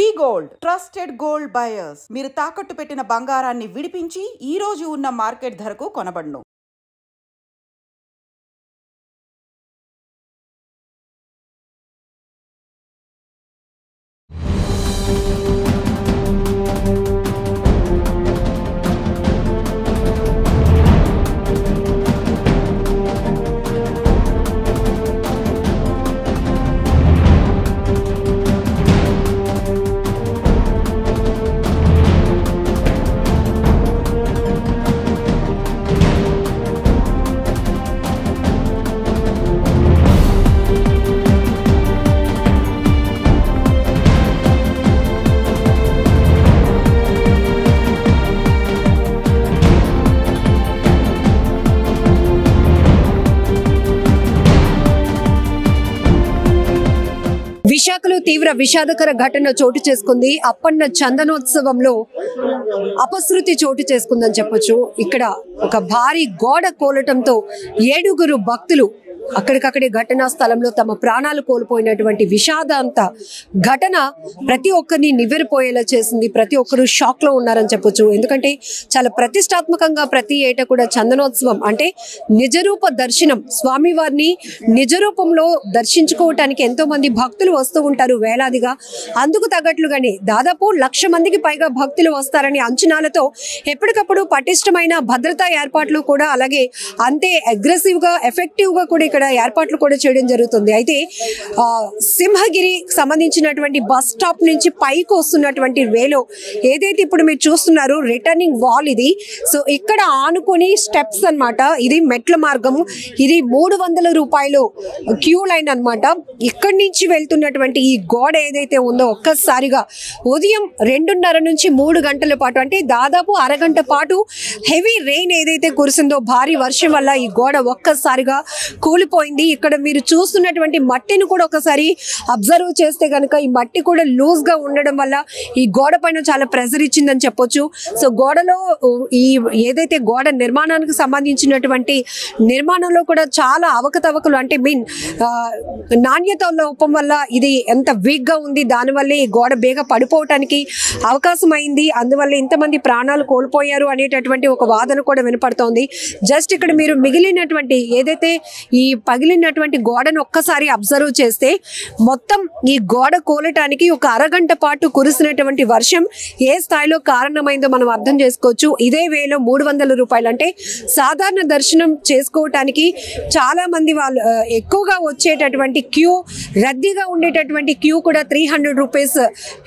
వి gold trusted gold buyers. మీరు తాకట్టు పెట్టిన బంగారాన్ని విడిపించి ఈ రోజు ఉన్న మార్కెట్ ధరకు కొనబడును. విశాఖలో తీవ్ర విషాదకర ఘటన చోటు చేసుకుంది. అప్పన్న చందనోత్సవంలో అపశృతి చోటు చేసుకుందని చెప్పొచ్చు. ఇక్కడ ఒక భారీ గోడ కూలటంతో 7 భక్తులు అక్కడికక్కడే ఘటనా స్థలంలో తమ ప్రాణాలు కోల్పోయినటువంటి విషాదాంత ఘటన ప్రతి ఒక్కరిని నివ్వెరపోయేలా చేసింది. ప్రతి ఒక్కరు షాక్ లో ఉన్నారని చెప్పొచ్చు. ఎందుకంటే చాలా ప్రతిష్టాత్మకంగా ప్రతి ఏటా కూడా చందనోత్సవం అంటే నిజరూప దర్శనం, స్వామివారిని నిజరూపంలో దర్శించుకోవటానికి ఎంతో మంది భక్తులు వస్తూ ఉంటారు వేలాదిగా. అందుకు తగ్గట్లుగానే దాదాపు 1,00,000 మందికి పైగా భక్తులు వస్తారని అంచనాలతో ఎప్పటికప్పుడు పటిష్టమైన భద్రతా ఏర్పాట్లు కూడా అలాగే అంతే అగ్రెసివ్ గా ఎఫెక్టివ్ గా కూడా ఇక్కడ ఏర్పాట్లు కూడా చేయడం జరుగుతుంది. అయితే సింహగిరి సంబంధించినటువంటి బస్ స్టాప్ నుంచి పైకి వస్తున్నటువంటి వేలో ఏదైతే ఇప్పుడు మీరు చూస్తున్నారు రిటర్నింగ్ వాల్ ఇది. సో ఇక్కడ ఆనుకొని స్టెప్స్ అన్నమాట. ఇది మెట్ల మార్గము. ఇది 300 రూపాయలు క్యూ లైన్ అన్నమాట. ఇక్కడి నుంచి వెళ్తున్నటువంటి ఈ గోడ ఏదైతే ఉందో ఒక్కసారిగా ఉదయం 2:30 నుంచి 3 గంటల పాటు అంటే దాదాపు అరగంట పాటు హెవీ రెయిన్ ఏదైతే కురిసిందో భారీ వర్షం వల్ల ఈ గోడ ఒక్కసారిగా కూలిపోయింది. ఇక్కడ మీరు చూస్తున్నటువంటి మట్టిని కూడా ఒకసారి అబ్జర్వ్ చేస్తే కనుక ఈ మట్టి కూడా లూజ్ గా ఉండడం వల్ల ఈ గోడ పైన చాలా ప్రెజర్ ఇచ్చిందని చెప్పొచ్చు. సో గోడలో ఈ ఏదైతే గోడ నిర్మాణానికి సంబంధించినటువంటి నిర్మాణంలో కూడా చాలా అవకతవకలు అంటే నాణ్యత లోపం వల్ల ఇది ఎంత వీక్ గా ఉంది. దానివల్ల ఈ గోడ బేగ పడిపోవటానికి అవకాశం అయింది. అందువల్ల ఇంతమంది ప్రాణాలు కోల్పోయారు అనేటటువంటి ఒక వాదన కూడా వినపడుతోంది. జస్ట్ ఇక్కడ మీరు మిగిలినటువంటి ఏదైతే ఈ పగిలినటువంటి గోడను ఒక్కసారి అబ్జర్వ్ చేస్తే మొత్తం ఈ గోడ కూలటానికి ఒక అరగంట పాటు కురిసినటువంటి వర్షం ఏ స్థాయిలో కారణమైందో మనం అర్థం చేసుకోవచ్చు. ఇదే వేలో 300 రూపాయలు అంటే సాధారణ దర్శనం చేసుకోవటానికి చాలా మంది వాళ్ళు ఎక్కువగా వచ్చేటటువంటి క్యూ, రద్దీగా ఉండేటటువంటి క్యూ కూడా 300 రూపీస్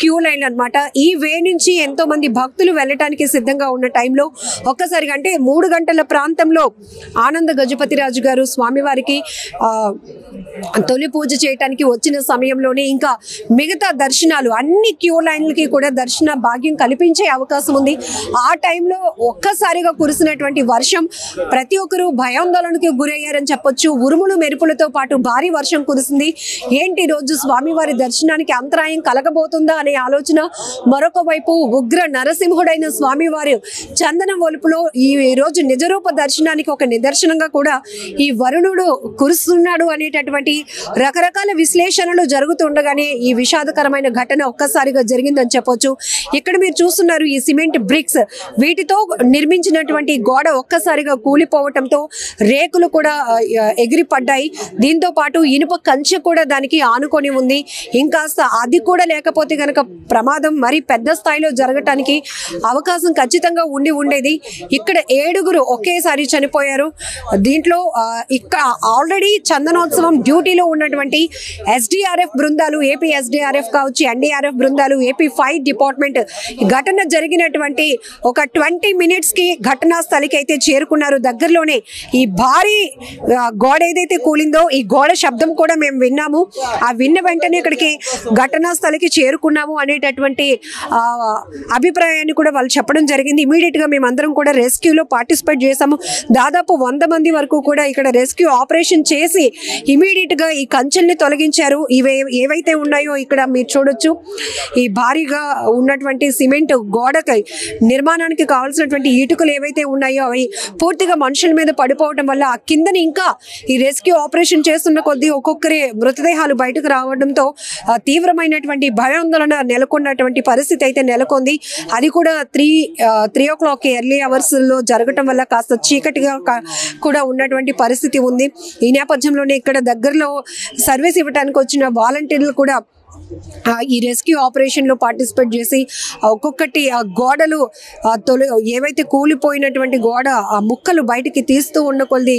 క్యూ లైన్ అనమాట. ఈ వే నుంచి ఎంతో మంది భక్తులు వెళ్ళటానికి సిద్ధంగా ఉన్న టైంలో ఒక్కసారిగా అంటే 3 గంటల ప్రాంతంలో ఆనంద గజపతిరాజు గారు స్వామివారికి తొలి పూజ చేయడానికి వచ్చిన సమయంలోనే ఇంకా మిగతా దర్శనాలు అన్ని క్యూ లైన్లకి కూడా దర్శన భాగ్యం కల్పించే అవకాశం ఉంది. ఆ టైంలో ఒక్కసారిగా కురిసినటువంటి వర్షం ప్రతి ఒక్కరు భయాందోళనకి గురయ్యారని చెప్పొచ్చు. ఉరుములు మెరుపులతో పాటు భారీ వర్షం కురిసింది. ఏంటి రోజు స్వామివారి దర్శనానికి అంతరాయం కలగబోతుందా అనే ఆలోచన. మరొక వైపు ఉగ్ర నరసింహుడైన స్వామివారి చందన ఒలుపులో ఈ రోజు నిజరూప దర్శనానికి ఒక నిదర్శనంగా కూడా ఈ వరుణుడు కురుస్తున్నాడు అనేటటువంటి రకరకాల విశ్లేషణలు జరుగుతుండగానే ఈ విషాదకరమైన ఘటన ఒక్కసారిగా జరిగిందని చెప్పొచ్చు. ఇక్కడ మీరు చూస్తున్నారు ఈ సిమెంట్ బ్రిక్స్, వీటితో నిర్మించినటువంటి గోడ ఒక్కసారిగా కూలిపోవటంతో రేకులు కూడా ఎగిరి పడ్డాయి. దీంతో పాటు ఇనుప కంచె కూడా దానికి ఆనుకొని ఉంది. ఇంకాస్త అది కూడా లేకపోతే కనుక ప్రమాదం మరి పెద్ద స్థాయిలో జరగటానికి అవకాశం ఖచ్చితంగా ఉండేది. ఇక్కడ 7 ఒకేసారి చనిపోయారు. దీంట్లో ఇక్కడ ఆల్రెడీ చందనోత్సవం డ్యూటీలో ఉన్నటువంటి ఎస్డిఆర్ఎఫ్ బృందాలు, ఏపీ ఎస్డిఆర్ఎఫ్ కావచ్చు, ఎన్డీఆర్ఎఫ్ బృందాలు, ఏపీ ఫైర్ డిపార్ట్మెంట్ ఘటన జరిగినటువంటి ఒక 20 మినిట్స్ కి ఘటనా స్థలికి అయితే చేరుకున్నారు. దగ్గరలోనే ఈ భారీ గోడ ఏదైతే కూలిందో ఈ గోడ శబ్దం కూడా మేము విన్నాము. ఆ విన్న వెంటనే ఇక్కడికి ఘటనా స్థలికి చేరుకున్నాము అనేటటువంటి అభిప్రాయాన్ని కూడా వాళ్ళు చెప్పడం జరిగింది. ఇమీడియట్ గా మేమందరం కూడా రెస్క్యూలో పార్టిసిపేట్ చేసాము. దాదాపు 100 మంది వరకు కూడా ఇక్కడ రెస్క్యూ ఆపరేషన్ ఆపరేషన్ చేసి ఇమీడియట్ గా ఈ కంచెల్ని తొలగించారు. ఇవి ఏవైతే ఉన్నాయో ఇక్కడ మీరు చూడొచ్చు, ఈ భారీగా ఉన్నటువంటి సిమెంట్ గోడకి నిర్మాణానికి కావాల్సినటువంటి ఇటుకలు ఏవైతే ఉన్నాయో అవి పూర్తిగా మనుషుల మీద పడిపోవడం వల్ల ఆ కిందని ఇంకా ఈ రెస్క్యూ ఆపరేషన్ చేస్తున్న కొద్దీ ఒక్కొక్కరే మృతదేహాలు బయటకు రావడంతో తీవ్రమైనటువంటి భయాందోళన నెలకొన్నటువంటి పరిస్థితి అయితే నెలకొంది. అది కూడా 3 o'clock ఎర్లీ అవర్స్ లో జరగటం వల్ల కాస్త చీకటిగా కూడా ఉన్నటువంటి పరిస్థితి ఉంది. ఈ నేపథ్యంలోనే ఇక్కడ దగ్గరలో సర్వీస్ ఇవ్వడానికి వచ్చిన వాలంటీర్లు కూడా ఈ రెస్క్యూ ఆపరేషన్ లో పార్టిసిపేట్ చేసి ఒక్కొక్కటి ఆ గోడలు ఏవైతే కూలిపోయినటువంటి గోడ ఆ ముక్కలు బయటికి తీస్తూ ఉన్న కొద్ది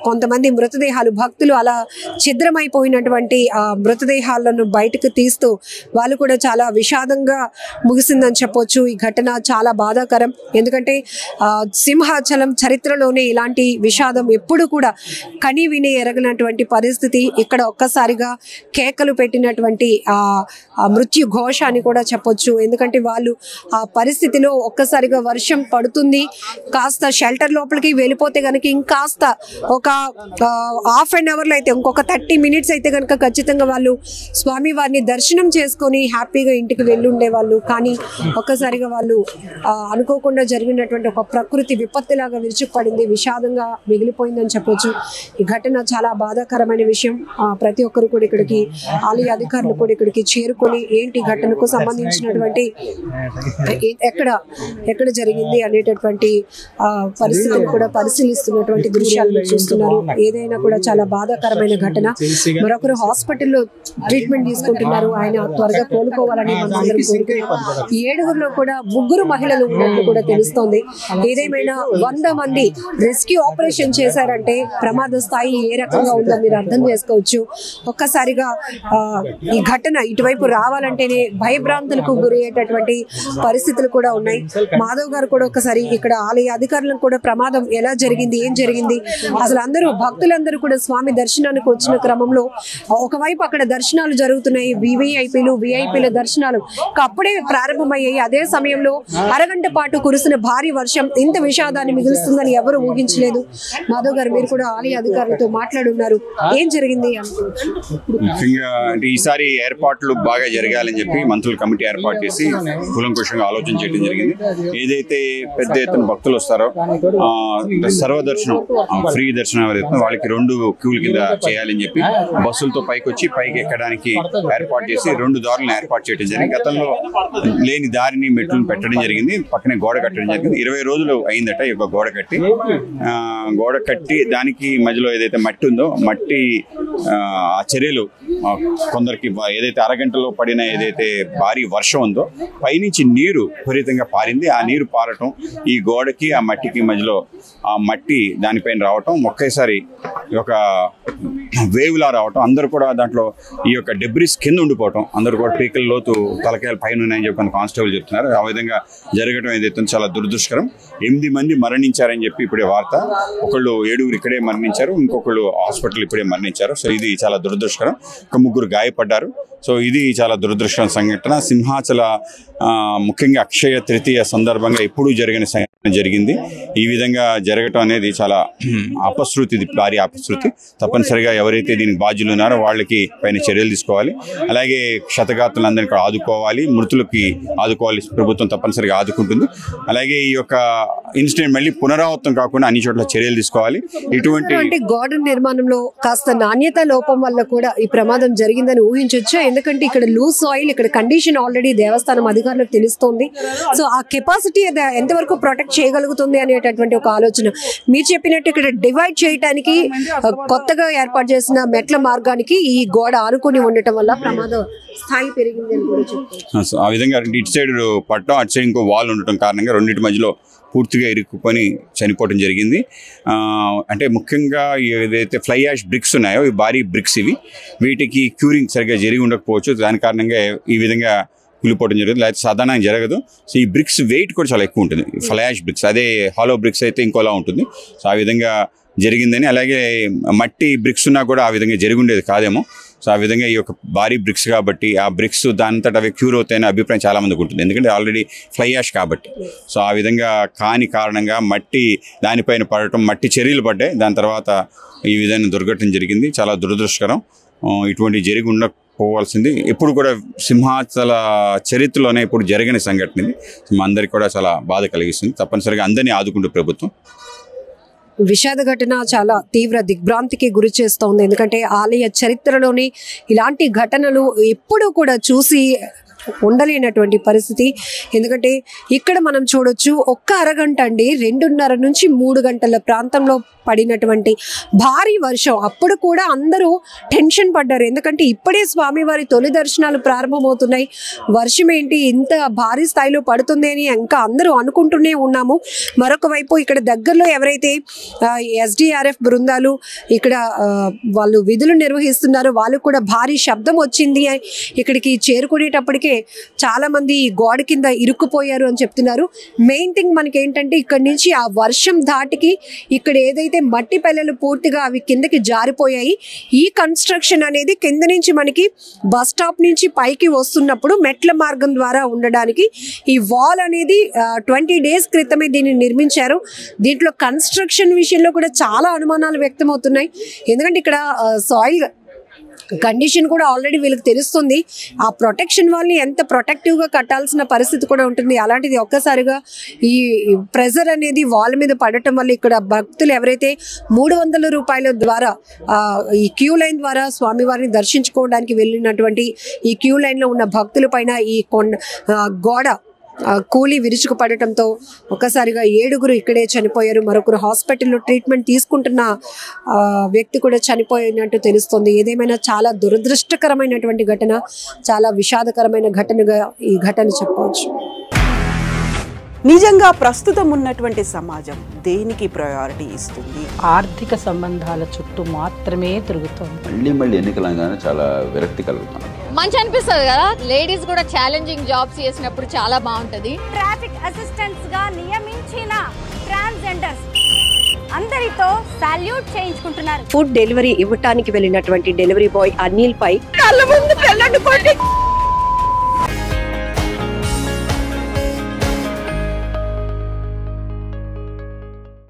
కొంతమంది మృతదేహాలు భక్తులు అలా ఛిద్రమైపోయినటువంటి ఆ మృతదేహాలను బయటకు తీస్తూ వాళ్ళు కూడా చాలా విషాదంగా ముగిసిందని చెప్పొచ్చు. ఈ ఘటన చాలా బాధాకరం. ఎందుకంటే సింహాచలం చరిత్రలోనే ఇలాంటి విషాదం ఎప్పుడు కూడా కని విని ఎరగనటువంటి పరిస్థితి. ఇక్కడ ఒక్కసారిగా కేకలు పెట్టినటువంటి మృత్యు ఘోష అని కూడా చెప్పొచ్చు. ఎందుకంటే వాళ్ళు ఆ పరిస్థితిలో ఒక్కసారిగా వర్షం పడుతుంది, కాస్త షెల్టర్ లోపలికి వెళ్ళిపోతే కనుక ఇంకాస్త ఒక ½ an hour అయితే ఇంకొక 30 minutes అయితే కనుక ఖచ్చితంగా వాళ్ళు స్వామి వారిని దర్శనం చేసుకొని హ్యాపీగా ఇంటికి వెళ్ళి ఉండేవాళ్ళు. కానీ ఒక్కసారిగా వాళ్ళు అనుకోకుండా జరిగినటువంటి ఒక ప్రకృతి విపత్తులాగా విరుచుకుపడింది, విషాదంగా మిగిలిపోయిందని చెప్పొచ్చు. ఈ ఘటన చాలా బాధాకరమైన విషయం. ప్రతి ఒక్కరు కూడా ఇక్కడికి ఆలయ అధికారులు కూడా ఇక్కడికి చేరుకొని ఏంటి ఘటనకు సంబంధించినటువంటి ఎక్కడ జరిగింది అనేటటువంటి పరిస్థితిని కూడా పరిశీలిస్తున్నటువంటి దృశ్యాలను చూస్తున్నారు. ఏదైనా కూడా చాలా బాధాకరమైన ఘటన. మరొకరు హాస్పిటల్లో ట్రీట్మెంట్ తీసుకుంటున్నారు, ఆయన త్వరగా కోలుకోవాలని మనందరం కోరుకుంటున్నాం. 7గురిలో కూడా 3 మహిళలు ఉన్నట్లు కూడా తెలుస్తోంది. ఏదేమైనా 100 మంది రెస్క్యూ ఆపరేషన్ చేశారంటే ప్రమాద స్థాయి ఏ రకంగా ఉందో మీరు అర్థం చేసుకోవచ్చు. ఒక్కసారిగా ఈ ఘటన ఇటువైపు రావాలంటేనే భయభ్రాంతులకు గురయ్యేటటువంటి పరిస్థితులు కూడా ఉన్నాయి. మాధవ్ గారు కూడా ఒకసారి ఇక్కడ ఆలయ అధికారులకు కూడా ప్రమాదం ఎలా జరిగింది, ఏం జరిగింది, అసలు అందరూ భక్తులందరూ కూడా స్వామి దర్శనానికి వచ్చిన క్రమంలో ఒకవైపు అక్కడ దర్శనాలు జరుగుతున్నాయి, విఐపీల దర్శనాలు అప్పుడే ప్రారంభమయ్యాయి. అదే సమయంలో అరగంట పాటు కురిసిన భారీ వర్షం ఇంత విషాదాన్ని మిగులుస్తుందని ఎవరు ఊహించలేదు. మాధవ్ గారు మీరు కూడా ఆలయ అధికారులతో మాట్లాడున్నారు, ఏం జరిగింది? ఈసారి ఏర్పాట్లు బాగా జరగాలని చెప్పి మంత్రుల కమిటీ ఏర్పాటు చేసి కూలంకుషంగా ఆలోచన చేయడం జరిగింది. ఏదైతే పెద్ద ఎత్తున భక్తులు వస్తారో సర్వదర్శనం ఫ్రీ దర్శనం ఎవరైతే వాళ్ళకి 2 క్యూల కింద చేయాలని చెప్పి బస్సులతో పైకి ఎక్కడానికి ఏర్పాటు చేసి 2 దారులను ఏర్పాటు చేయడం జరిగింది. గతంలో లేని దారిని మెట్లను పెట్టడం జరిగింది, పక్కనే గోడ కట్టడం జరిగింది. 20 రోజులు అయిందట ఈ యొక్క గోడ కట్టి దానికి మధ్యలో ఏదైతే మట్టి ఉందో మట్టి ఆ చర్యలు కొందరికి ఏదైతే అరగంటలో పడిన ఏదైతే భారీ వర్షం ఉందో పైనుంచి నీరు విపరీతంగా పారింది. ఆ నీరు పారటం ఈ గోడకి ఆ మట్టికి మధ్యలో ఆ మట్టి దానిపైన రావటం ఒకేసారి ఒక వేవ్లా రావటం, అందరూ కూడా దాంట్లో ఈ యొక్క డెబ్రిస్ కింద ఉండిపోవటం, అందరూ కూడా పీకల లోతు తలకాయలు పైన ఉన్నాయని చెప్పి కానిస్టేబుల్ చెప్తున్నారు. ఆ విధంగా జరగడం ఏదైతే చాలా దురదృష్టకరం. 8 మంది మరణించారని చెప్పి ఇప్పుడే వార్త. ఒకళ్ళు 7గురు ఇక్కడే మరణించారు, ఇంకొకళ్ళు హాస్పిటల్ ఇప్పుడే మరణించారు. సో ఇది చాలా దురదృష్టకరం. 3 గాయపడ్డారు. సో ఇది చాలా దురదృష్టకర సంఘటన. సింహాచల ముఖ్యంగా అక్షయ తృతీయ సందర్భంగా ఎప్పుడూ జరిగిన సంఘటన జరిగింది. ఈ విధంగా జరగటం అనేది చాలా అపశృతి, భారీ అపశృతి. తప్పనిసరిగా ఎవరైతే దీనికి బాధ్యులు ఉన్నారో వాళ్ళకి పైన చర్యలు తీసుకోవాలి. అలాగే క్షతగాత్రులందరినీ ఆదుకోవాలి, మృతులకి ఆదుకోవాలి. ప్రభుత్వం తప్పనిసరిగా ఆదుకుంటుంది. అలాగే ఈ యొక్క ఇన్సిడెంట్ మళ్ళీ పునరావృతం కాకుండా అన్ని చోట్ల చర్యలు తీసుకోవాలి. ఇటువంటి గోడ నిర్మాణంలో కాస్త నాణ్యత లోపం వల్ల కూడా ఈ ప్రమాదం జరిగిందని ఊహించవచ్చు. ఎందుకంటే ఇక్కడ లూజ్ సాయిల్, ఇక్కడ కండిషన్ ఆల్రెడీ దేవస్థానం అధికారులకు తెలుస్తోంది. సో ఆ కెపాసిటీ ఎంతవరకు ప్రొటెక్ట్ చేయగలుగుతుంది అనేటటువంటి ఒక ఆలోచన. మీరు చెప్పినట్టు ఇక్కడ డివైడ్ చేయడానికి కొత్తగా ఏర్పాటు చేసిన మెట్ల మార్గానికి ఈ గోడ ఆనుకొని ఉండటం వల్ల ప్రమాద స్థాయి పెరిగింది అని కూడా చెప్తారు. ఆ విధంగా ఇటు సైడ్ పట్టడం, అటు సైడ్ ఇంకో వాల్ ఉండటం కారణంగా రెండింటి మధ్యలో పూర్తిగా ఇరుక్కుని చనిపోవడం జరిగింది. అంటే ముఖ్యంగా ఏదైతే ఫ్లై యాష్ బ్రిక్స్ ఉన్నాయో ఈ భారీ బ్రిక్స్ వీటికి క్యూరింగ్ సరిగ్గా జరిగి ఉండకపోవచ్చు. దాని కారణంగా ఈ విధంగా కూలిపోవడం జరుగుతుంది, లేకపోతే సాధారణంగా జరగదు. సో ఈ బ్రిక్స్ వెయిట్ కూడా చాలా ఎక్కువ ఉంటుంది. ఫ్లై యాష్ బ్రిక్స్, అదే హాలో బ్రిక్స్ అయితే ఇంకోలా ఉంటుంది. సో ఆ విధంగా జరిగిందని, అలాగే మట్టి బ్రిక్స్ ఉన్నా కూడా ఆ విధంగా జరిగి ఉండేది కాదేమో. సో ఆ విధంగా ఈ యొక్క భారీ బ్రిక్స్ కాబట్టి ఆ బ్రిక్స్ దానంతట అవి క్యూర్ అవుతాయనే అభిప్రాయం చాలా మందికి ఉంటుంది, ఎందుకంటే ఆల్రెడీ ఫ్లై యాష్ కాబట్టి. సో ఆ విధంగా కాని కారణంగా మట్టి దానిపైన పడటం, మట్టి చర్యలు పడ్డాయి. దాని తర్వాత ఈ విధంగా దుర్ఘటన జరిగింది. చాలా దురదృష్టకరం. ఇటువంటి జరిగి ఉండకపోవాల్సింది. ఎప్పుడు కూడా సింహాచల చరిత్రలోనే ఇప్పుడు జరిగిన సంఘటన ఇది. మా అందరికి కూడా చాలా బాధ కలిగిస్తుంది. తప్పనిసరిగా అందరినీ ఆదుకుంటూ ప్రభుత్వం. విషాద ఘటన చాలా తీవ్ర దిగ్భ్రాంతికి గురి చేస్తోంది. ఎందుకంటే ఆలయ చరిత్రలోని ఇలాంటి ఘటనలు ఎప్పుడూ కూడా చూసి ఉండలేనటువంటి పరిస్థితి. ఎందుకంటే ఇక్కడ మనం చూడొచ్చు, ఒక్క అరగంట అండి 2:30 నుంచి 3 గంటల ప్రాంతంలో పడినటువంటి భారీ వర్షం. అప్పుడు కూడా అందరూ టెన్షన్ పడ్డారు, ఎందుకంటే ఇప్పుడే స్వామివారి తొలి దర్శనాలు ప్రారంభమవుతున్నాయి, వర్షం ఏంటి ఇంత భారీ స్థాయిలో పడుతుంది అని ఇంకా అందరూ అనుకుంటూనే ఉన్నాము. మరొక వైపు ఇక్కడ దగ్గరలో ఎవరైతే SDRF బృందాలు ఇక్కడ వాళ్ళు విధులు నిర్వహిస్తున్నారో వాళ్ళు కూడా భారీ శబ్దం వచ్చింది, ఇక్కడికి చేరుకునేటప్పటికే చాలా మంది గోడ కింద ఇరుక్కుపోయారు అని చెప్తున్నారు. మెయిన్ థింగ్ మనకి ఏంటంటే ఇక్కడ నుంచి ఆ వర్షం ధాటికి ఇక్కడ ఏదైతే మట్టి పెల్లలు పూర్తిగా అవి కిందకి జారిపోయాయి. ఈ కన్స్ట్రక్షన్ అనేది కింద నుంచి మనకి బస్ స్టాప్ నుంచి పైకి వస్తున్నప్పుడు మెట్ల మార్గం ద్వారా ఉండడానికి ఈ వాల్ అనేది 20 days క్రితమే దీన్ని నిర్మించారు. దీంట్లో కన్స్ట్రక్షన్ విషయంలో కూడా చాలా అనుమానాలు వ్యక్తమవుతున్నాయి. ఎందుకంటే ఇక్కడ సాయిల్ కండిషన్ కూడా ఆల్రెడీ వీళ్ళకి తెలుస్తుంది. ఆ ప్రొటెక్షన్ వాళ్ళని ఎంత ప్రొటెక్టివ్గా కట్టాల్సిన పరిస్థితి కూడా ఉంటుంది. అలాంటిది ఒక్కసారిగా ఈ ప్రెజర్ అనేది వాళ్ళ మీద పడటం వల్ల ఇక్కడ భక్తులు ఎవరైతే 300 రూపాయల ద్వారా ఈ క్యూ లైన్ ద్వారా స్వామివారిని దర్శించుకోవడానికి వెళ్ళినటువంటి ఈ క్యూ లైన్లో ఉన్న భక్తుల పైన ఈ గోడ కూలి విరుచుకు పడటంతో ఒక్కసారిగా 7గురు ఇక్కడే చనిపోయారు. మరొకరు హాస్పిటల్లో ట్రీట్మెంట్ తీసుకుంటున్న వ్యక్తి కూడా చనిపోయినట్టు తెలుస్తుంది. ఏదేమైనా చాలా దురదృష్టకరమైనటువంటి ఘటన, చాలా విషాదకరమైన ఘటనగా ఈ ఘటన చెప్పవచ్చు. నిజంగా ప్రస్తుతం ఉన్నటువంటి సమాజం దేనికి ప్రయారిటీ ఇస్తుంది? ఆర్థిక సంబంధాల చుట్టూ మాత్రమే తిరుగుతుంది. మళ్ళీ ఎన్నికలంగానే చాలా విరక్తి కలుగుతాను. మంచి అనిపిస్తుంది కదా, లేడీస్ కూడా ఛాలెంజింగ్ జాబ్స్ చేసినప్పుడు చాలా బాగుంటది. ట్రాఫిక్ అసిస్టెంట్స్ గా నియమించిన ట్రాన్స్జెండర్స్ అందరితో సాల్యూట్ చేయించుకుంటున్నారు. ఫుడ్ డెలివరీ ఇవ్వటానికి వెళ్ళినటువంటి డెలివరీ బాయ్ అనిల్ పై కళ్ళ ముందు